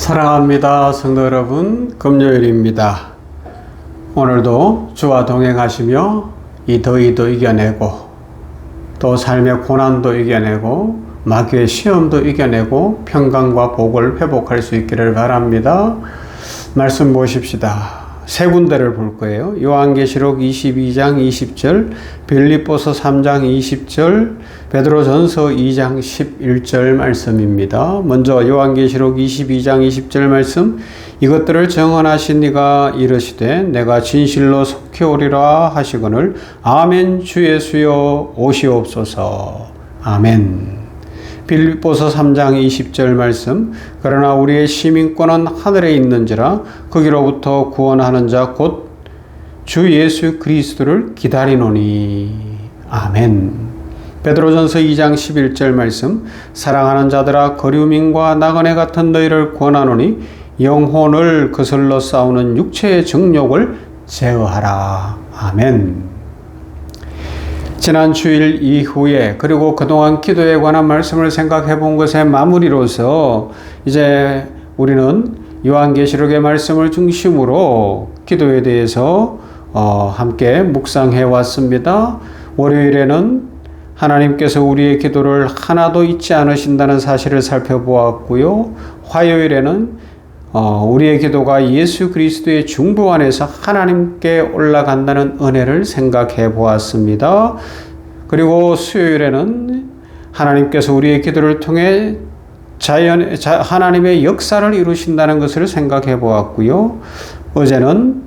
사랑합니다. 성도 여러분, 금요일입니다. 오늘도 주와 동행하시며 이 더위도 이겨내고 또 삶의 고난도 이겨내고 마귀의 시험도 이겨내고 평강과 복을 회복할 수 있기를 바랍니다. 말씀 보십시다. 세 군데를 볼 거예요. 요한계시록 22장 20절, 빌립보서 3장 20절, 베드로전서 2장 11절 말씀입니다. 먼저 요한계시록 22장 20절 말씀, 이것들을 정언하신 이가 이르시되 내가 진실로 속히 오리라 하시거늘 아멘. 주 예수여 오시옵소서. 아멘. 빌립보서 3장 20절 말씀, 그러나 우리의 시민권은 하늘에 있는지라 거기로부터 구원하는 자 곧 주 예수 그리스도를 기다리노니. 아멘. 베드로전서 2장 11절 말씀, 사랑하는 자들아 거류민과 나그네 같은 너희를 권하노니 영혼을 거슬러 싸우는 육체의 정욕을 제어하라. 아멘. 지난 주일 이후에 그리고 그동안 기도에 관한 말씀을 생각해 본 것의 마무리로서 이제 우리는 요한계시록의 말씀을 중심으로 기도에 대해서 함께 묵상해 왔습니다. 월요일에는 하나님께서 우리의 기도를 하나도 잊지 않으신다는 사실을 살펴보았고요. 화요일에는 우리의 기도가 예수 그리스도의 중보 안에서 하나님께 올라간다는 은혜를 생각해 보았습니다. 그리고 수요일에는 하나님께서 우리의 기도를 통해 하나님의 역사를 이루신다는 것을 생각해 보았고요. 어제는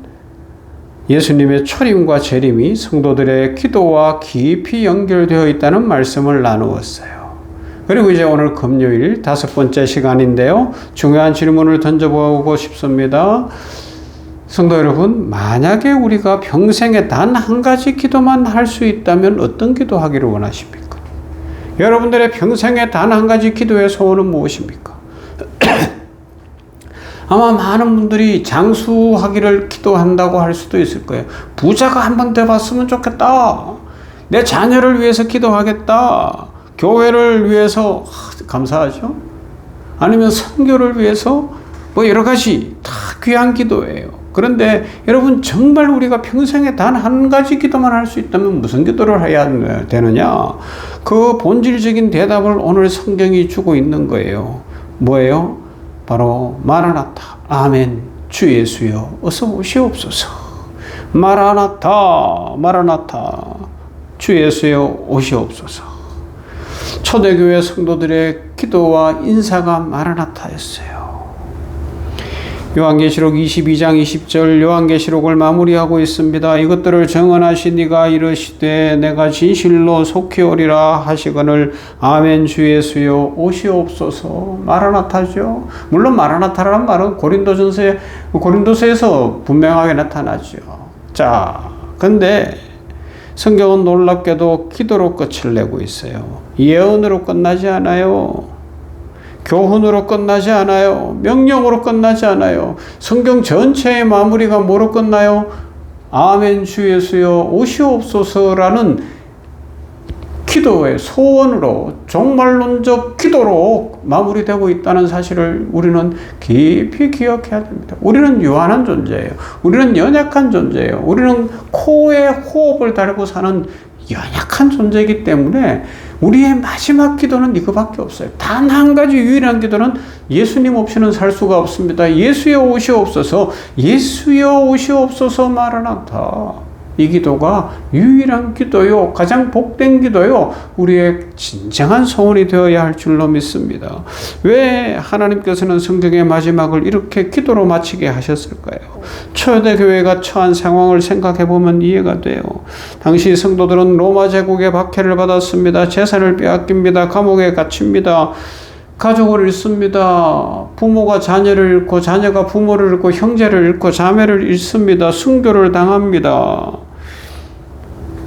예수님의 초림과 재림이 성도들의 기도와 깊이 연결되어 있다는 말씀을 나누었어요. 그리고 이제 오늘 금요일 5번째 시간인데요. 중요한 질문을 던져보고 싶습니다. 성도 여러분, 만약에 우리가 평생에 단 한 가지 기도만 할 수 있다면 어떤 기도하기를 원하십니까? 여러분들의 평생에 단 한 가지 기도의 소원은 무엇입니까? 아마 많은 분들이 장수하기를 기도한다고 할 수도 있을 거예요. 부자가 한번 돼봤으면 좋겠다. 내 자녀를 위해서 기도하겠다. 교회를 위해서 감사하죠. 아니면 선교를 위해서 여러 가지 다 귀한 기도예요. 그런데 여러분, 정말 우리가 평생에 단 한 가지 기도만 할 수 있다면 무슨 기도를 해야 되느냐? 그 본질적인 대답을 오늘 성경이 주고 있는 거예요. 뭐예요? 바로 마라나타. 아멘. 주 예수여 어서 오시옵소서. 마라나타. 마라나타. 주 예수여 오시옵소서. 초대교회 성도들의 기도와 인사가 마라나타였어요. 요한계시록 22장 20절 요한계시록을 마무리하고 있습니다. 이것들을 정언하신 이가 이르시되 내가 진실로 속히 오리라 하시거늘 아멘. 주 예수여 오시옵소서. 마라나타죠. 물론 마라나타라는 말은 고린도서에서 분명하게 나타나죠. 자, 근데 성경은 놀랍게도 기도로 끝을 내고 있어요. 예언으로 끝나지 않아요. 교훈으로 끝나지 않아요. 명령으로 끝나지 않아요. 성경 전체의 마무리가 뭐로 끝나요? 아멘. 주 예수여 오시옵소서라는 기도의 소원으로, 종말론적 기도로 마무리되고 있다는 사실을 우리는 깊이 기억해야 됩니다. 우리는 유한한 존재예요. 우리는 연약한 존재예요. 우리는 코에 호흡을 달고 사는 연약한 존재이기 때문에 우리의 마지막 기도는 이거밖에 없어요. 단 한 가지 유일한 기도는 예수님 없이는 살 수가 없습니다. 예수여 오시옵소서. 예수여 오시옵소서. 마라나타. 이 기도가 유일한 기도요, 가장 복된 기도요, 우리의 진정한 소원이 되어야 할 줄로 믿습니다. 왜 하나님께서는 성경의 마지막을 이렇게 기도로 마치게 하셨을까요? 초대교회가 처한 상황을 생각해 보면 이해가 돼요. 당시 성도들은 로마 제국의 박해를 받았습니다. 재산을 빼앗깁니다. 감옥에 갇힙니다. 가족을 잃습니다. 부모가 자녀를 잃고 자녀가 부모를 잃고 형제를 잃고 자매를 잃습니다. 순교를 당합니다.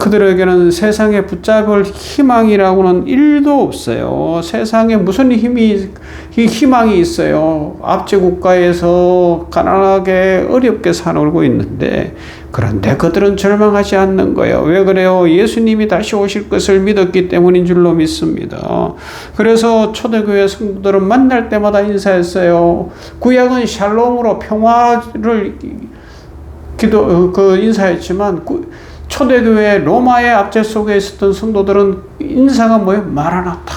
그들에게는 세상에 붙잡을 희망이라고는 1도 없어요. 세상에 무슨 희망이 있어요. 압제국가에서 가난하게 어렵게 살고 있는데, 그런데 그들은 절망하지 않는 거예요. 왜 그래요? 예수님이 다시 오실 것을 믿었기 때문인 줄로 믿습니다. 그래서 초대교회 성도들은 만날 때마다 인사했어요. 구약은 샬롬으로 평화를 인사했지만, 초대교회 로마의 압제 속에 있었던 성도들은 인사가 뭐예요? 마라나타.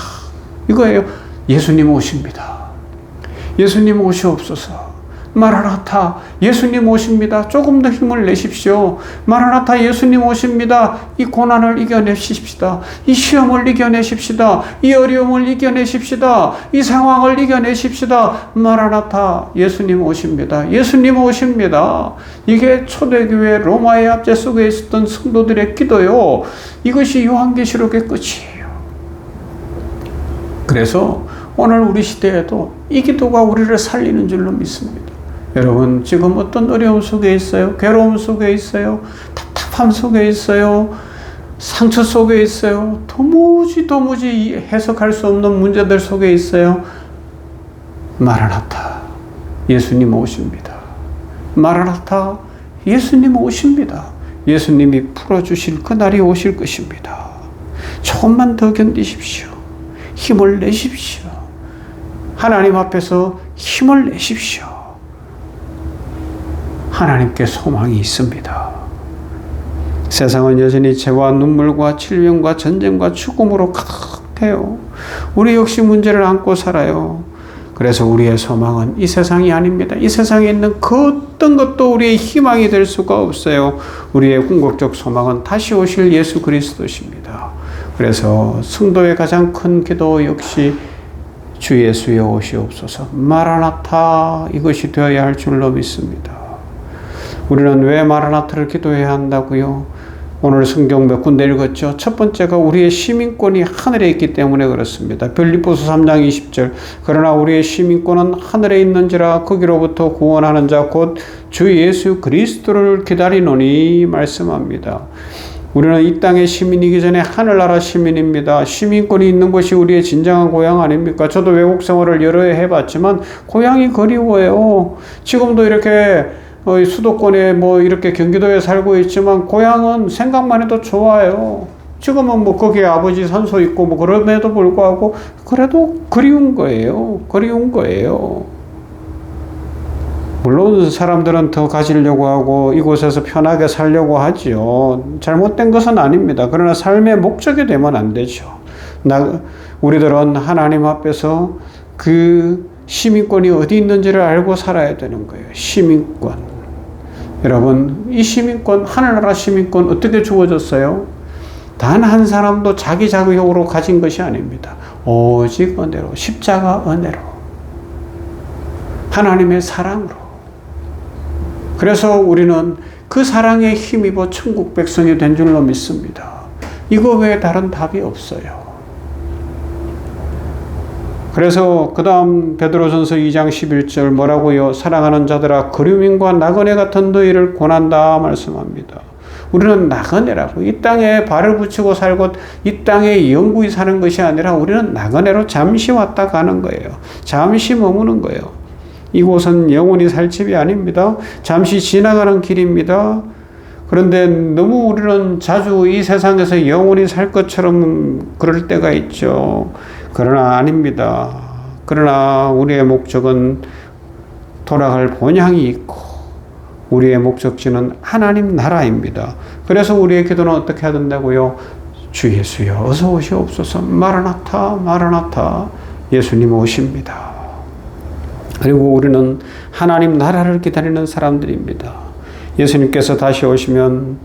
이거예요. 예수님 오십니다. 예수님 오시옵소서. 마라나타. 예수님 오십니다. 조금 더 힘을 내십시오. 마라나타. 예수님 오십니다. 이 고난을 이겨내십시다. 이 시험을 이겨내십시다. 이 어려움을 이겨내십시다. 이 상황을 이겨내십시다. 마라나타. 예수님 오십니다. 예수님 오십니다. 이게 초대교회 로마의 압제 속에 있었던 성도들의 기도요. 이것이 요한계시록의 끝이에요. 그래서 오늘 우리 시대에도 이 기도가 우리를 살리는 줄로 믿습니다. 여러분, 지금 어떤 어려움 속에 있어요? 괴로움 속에 있어요? 답답함 속에 있어요? 상처 속에 있어요? 도무지 해석할 수 없는 문제들 속에 있어요? 마라나타. 예수님 오십니다. 마라나타. 예수님 오십니다. 예수님이 풀어주실 그날이 오실 것입니다. 조금만 더 견디십시오. 힘을 내십시오. 하나님 앞에서 힘을 내십시오. 하나님께 소망이 있습니다. 세상은 여전히 죄와 눈물과 질병과 전쟁과 죽음으로 가득해요. 우리 역시 문제를 안고 살아요. 그래서 우리의 소망은 이 세상이 아닙니다. 이 세상에 있는 그 어떤 것도 우리의 희망이 될 수가 없어요. 우리의 궁극적 소망은 다시 오실 예수 그리스도십니다. 그래서 성도의 가장 큰 기도 역시 주 예수여 오시옵소서. 마라나타. 이것이 되어야 할 줄로 믿습니다. 우리는 왜 마라나타를 기도해야 한다고요? 오늘 성경 몇 군데 읽었죠? 첫 번째가 우리의 시민권이 하늘에 있기 때문에 그렇습니다. 빌립보서 3장 20절. 그러나 우리의 시민권은 하늘에 있는지라 거기로부터 구원하는 자 곧 주 예수 그리스도를 기다리노니 말씀합니다. 우리는 이 땅의 시민이기 전에 하늘나라 시민입니다. 시민권이 있는 것이 우리의 진정한 고향 아닙니까? 저도 외국 생활을 여러 해 해봤지만 고향이 그리워요. 지금도 이렇게 수도권에 이렇게 경기도에 살고 있지만 고향은 생각만 해도 좋아요. 지금은 거기에 아버지 산소 있고 그럼에도 불구하고 그래도 그리운 거예요. 그리운 거예요. 물론 사람들은 더 가지려고 하고 이곳에서 편하게 살려고 하죠. 잘못된 것은 아닙니다. 그러나 삶의 목적이 되면 안 되죠. 우리들은 하나님 앞에서 그 시민권이 어디 있는지를 알고 살아야 되는 거예요. 시민권. 여러분, 이 시민권, 하늘나라 시민권 어떻게 주어졌어요? 단 한 사람도 자기 자격으로 가진 것이 아닙니다. 오직 은혜로, 십자가 은혜로, 하나님의 사랑으로. 그래서 우리는 그 사랑에 힘입어 천국 백성이 된 줄로 믿습니다. 이거 외에 다른 답이 없어요. 그래서 그 다음 베드로전서 2장 11절 뭐라고요? 사랑하는 자들아 그리움과 나그네 같은 너희를 권한다 말씀합니다. 우리는 나그네라고 이 땅에 발을 붙이고 살고 이 땅에 영구히 사는 것이 아니라 우리는 나그네로 잠시 왔다 가는 거예요. 잠시 머무는 거예요. 이곳은 영원히 살 집이 아닙니다. 잠시 지나가는 길입니다. 그런데 너무 우리는 자주 이 세상에서 영원히 살 것처럼 그럴 때가 있죠. 그러나 아닙니다. 그러나 우리의 목적은 돌아갈 본향이 있고 우리의 목적지는 하나님 나라입니다. 그래서 우리의 기도는 어떻게 해야 된다고요? 주 예수여 어서 오시옵소서. 마라나타 마라나타. 예수님 오십니다. 그리고 우리는 하나님 나라를 기다리는 사람들입니다. 예수님께서 다시 오시면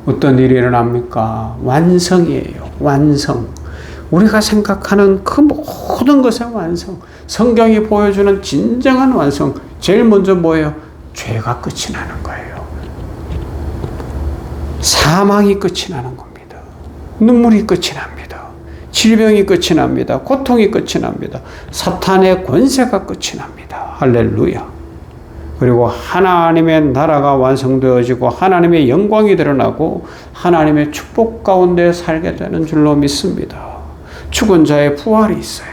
어떤 일이 일어납니까? 완성이에요. 완성. 우리가 생각하는 그 모든 것의 완성. 성경이 보여주는 진정한 완성. 제일 먼저 뭐예요? 죄가 끝이 나는 거예요. 사망이 끝이 나는 겁니다. 눈물이 끝이 납니다. 질병이 끝이 납니다. 고통이 끝이 납니다. 사탄의 권세가 끝이 납니다. 할렐루야. 그리고 하나님의 나라가 완성되어지고 하나님의 영광이 드러나고 하나님의 축복 가운데 살게 되는 줄로 믿습니다. 죽은 자의 부활이 있어요.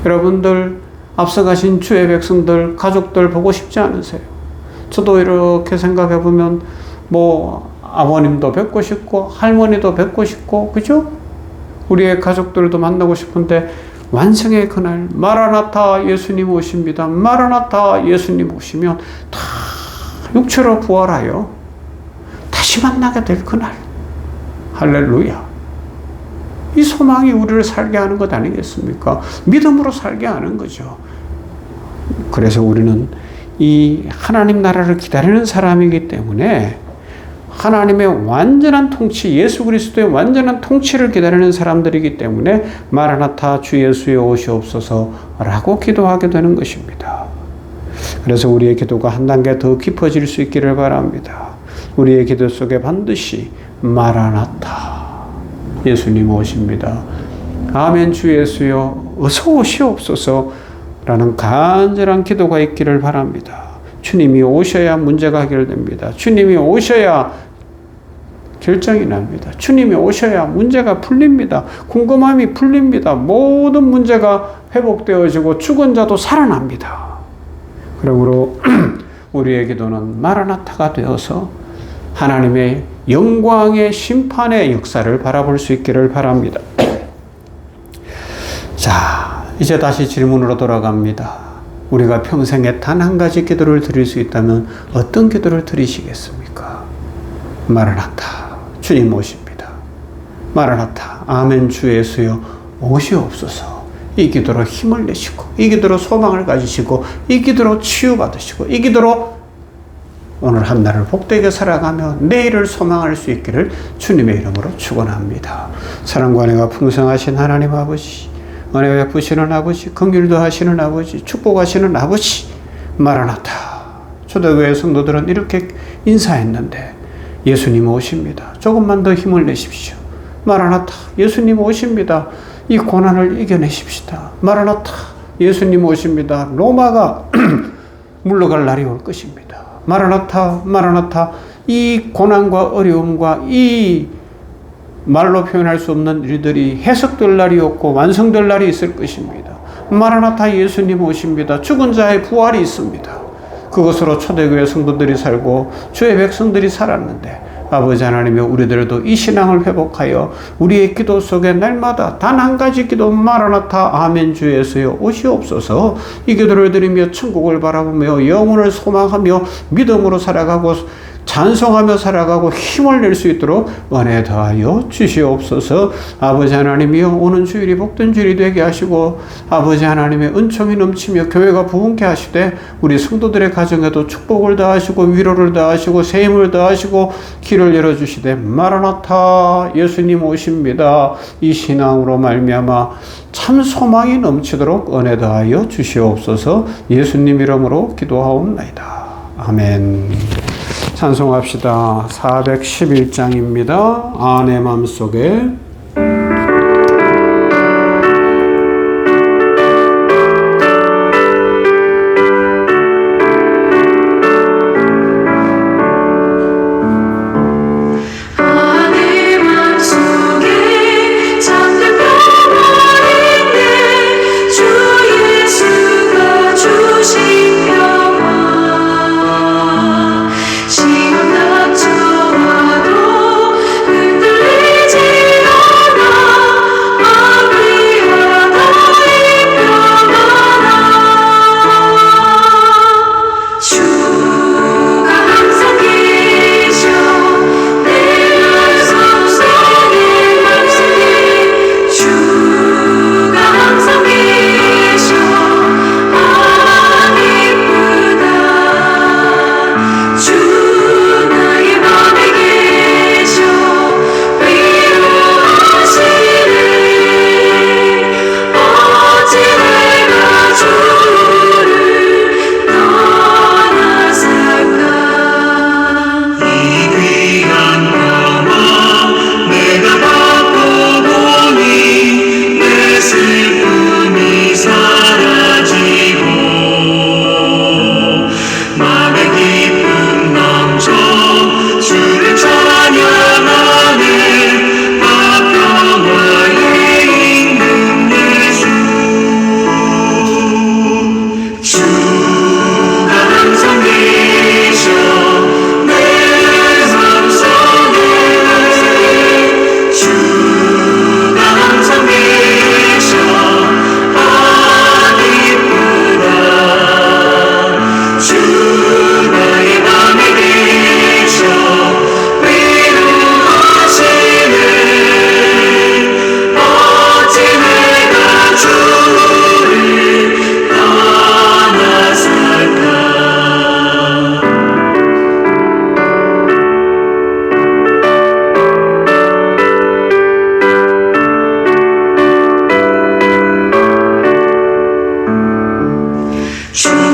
여러분들, 앞서가신 주의 백성들, 가족들 보고 싶지 않으세요? 저도 이렇게 생각해 보면 아버님도 뵙고 싶고 할머니도 뵙고 싶고, 그죠? 우리의 가족들도 만나고 싶은데 완성의 그날, 마라나타 예수님 오십니다. 마라나타 예수님 오시면 다 육체로 부활하여 다시 만나게 될 그날. 할렐루야. 이 소망이 우리를 살게 하는 것 아니겠습니까? 믿음으로 살게 하는 거죠. 그래서 우리는 이 하나님 나라를 기다리는 사람이기 때문에 하나님의 완전한 통치, 예수 그리스도의 완전한 통치를 기다리는 사람들이기 때문에 마라나타 주 예수의 오시옵소서라고 기도하게 되는 것입니다. 그래서 우리의 기도가 한 단계 더 깊어질 수 있기를 바랍니다. 우리의 기도 속에 반드시 마라나타 예수님 오십니다. 아멘 주 예수여 어서 오시옵소서라는 간절한 기도가 있기를 바랍니다. 주님이 오셔야 문제가 해결됩니다. 주님이 오셔야 결정이 납니다. 주님이 오셔야 문제가 풀립니다. 궁금함이 풀립니다. 모든 문제가 회복되어지고 죽은 자도 살아납니다. 그러므로 우리의 기도는 마라나타가 되어서 하나님의 영광의 심판의 역사를 바라볼 수 있기를 바랍니다. 자, 이제 다시 질문으로 돌아갑니다. 우리가 평생에 단 한 가지 기도를 드릴 수 있다면 어떤 기도를 드리시겠습니까? 마라나타 주님 오십니다. 마라나타 아멘 주 예수여 오시옵소서. 이 기도로 힘을 내시고 이 기도로 소망을 가지시고 이 기도로 치유받으시고 이 기도로 오늘 한 날을 복되게 살아가며 내일을 소망할 수 있기를 주님의 이름으로 축원합니다. 사랑과 은혜가 풍성하신 하나님 아버지, 은혜 베푸시는 아버지, 긍휼도 하시는 아버지, 축복하시는 아버지, 마라나타. 초대교회 성도들은 이렇게 인사했는데 예수님 오십니다. 조금만 더 힘을 내십시오. 마라나타 예수님 오십니다. 이 고난을 이겨내십시다. 마라나타 예수님 오십니다. 로마가 물러갈 날이 올 것입니다. 마라나타 마라나타 이 고난과 어려움과 이 말로 표현할 수 없는 일들이 해석될 날이 없고 완성될 날이 있을 것입니다. 마라나타 예수님 오십니다. 죽은 자의 부활이 있습니다. 그것으로 초대교회 성도들이 살고 주의 백성들이 살았는데 아버지 하나님이 우리들도 이 신앙을 회복하여 우리의 기도 속에 날마다 단 한 가지 기도 마라나타 아멘 주 예수여 오시옵소서 이 기도를 드리며 천국을 바라보며 영혼을 소망하며 믿음으로 살아가고 찬송하며 살아가고 힘을 낼 수 있도록 은혜 더하여 주시옵소서. 아버지 하나님이여 오는 주일이 복된 주일이 되게 하시고 아버지 하나님의 은총이 넘치며 교회가 부흥케 하시되 우리 성도들의 가정에도 축복을 더하시고 위로를 더하시고 세임을 더하시고 길을 열어주시되 마라나타 예수님 오십니다. 이 신앙으로 말미암아 참 소망이 넘치도록 은혜 더하여 주시옵소서. 예수님 이름으로 기도하옵나이다. 아멘. 찬송합시다. 411장입니다. 아, 내 맘속에 시험 닥쳐와도 흔들리지 주